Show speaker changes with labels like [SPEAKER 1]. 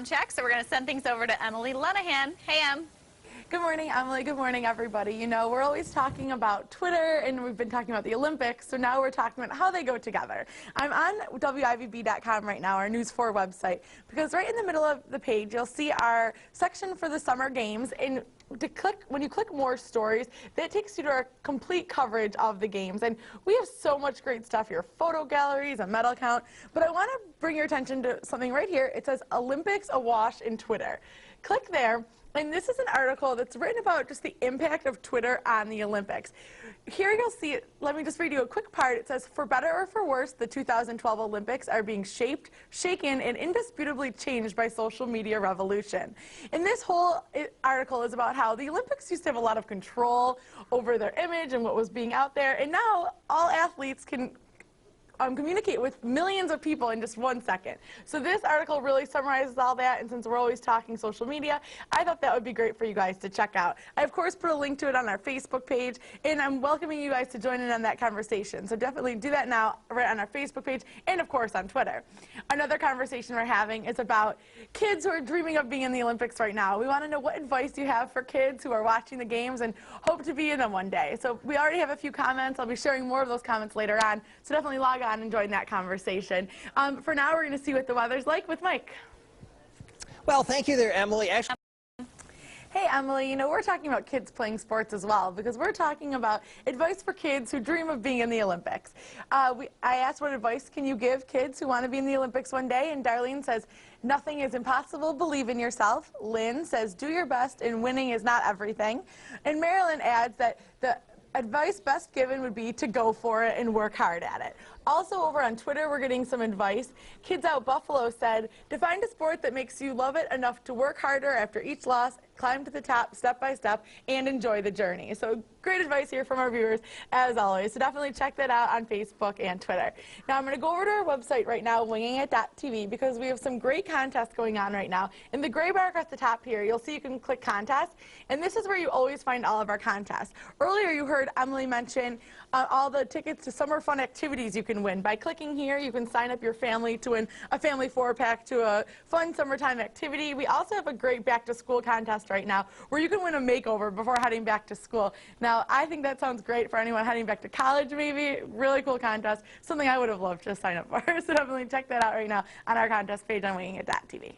[SPEAKER 1] Check, so we're going to send things over to Emily Lenahan. Hey, Em.
[SPEAKER 2] Good morning, Emily. Good morning, everybody. You know, we're always talking about Twitter, and we've been talking about the Olympics, so now we're talking about how they go together. I'm on WIVB.com right now, our News 4 website, because right in the middle of the page, you'll see our section for the Summer Games, and when you click more stories, that takes you to our complete coverage of the games. And we have so much great stuff here, photo galleries, a medal count. But I want to bring your attention to something right here. It says Olympics Awash in Twitter. Click there. And this is an article that's written about just the impact of Twitter on the Olympics. Here you'll see, let me just read you a quick part. It says, for better or for worse, the 2012 Olympics are being shaped, shaken, and indisputably changed by social media revolution. And this whole article is about how the Olympics used to have a lot of control over their image and what was being out there, and now all athletes can communicate with millions of people in just 1 second. So this article really summarizes all that, and since we're always talking social media, I thought that would be great for you guys to check out. I, of course, put a link to it on our Facebook page, and I'm welcoming you guys to join in on that conversation. So definitely do that now right on our Facebook page and, of course, on Twitter. Another conversation we're having is about kids who are dreaming of being in the Olympics right now. We want to know what advice you have for kids who are watching the games and hope to be in them one day. So we already have a few comments. I'll be sharing more of those comments later on, so definitely log on and join that conversation. For now, we're going to see what the weather's like with Mike.
[SPEAKER 3] Well, thank you there, Emily. Actually,
[SPEAKER 2] hey, Emily, you know, we're talking about kids playing sports as well, because we're talking about advice for kids who dream of being in the Olympics. I asked what advice can you give kids who want to be in the Olympics one day, and Darlene says, nothing is impossible, believe in yourself. Lynn says, do your best, and winning is not everything. And Marilyn adds that the advice best given would be to go for it and work hard at it. Also over on Twitter, we're getting some advice. Kids Out Buffalo said, to find a sport that makes you love it enough to work harder after each loss, climb to the top step by step, and enjoy the journey. So great advice here from our viewers, as always. So definitely check that out on Facebook and Twitter. Now I'm going to go over to our website right now, wingingit.tv, because we have some great contests going on right now. In the gray bar across the top here, you'll see you can click Contest, and this is where you always find all of our contests. Earlier you heard Emily mention all the tickets to summer fun activities you can win. By clicking here, you can sign up your family to win a family 4-pack to a fun summertime activity. We also have a great back-to-school contest right now where you can win a makeover before heading back to school. Now, I think that sounds great for anyone heading back to college, maybe. Really cool contest, something I would have loved to sign up for. So definitely check that out right now on our contest page on wingingit.tv.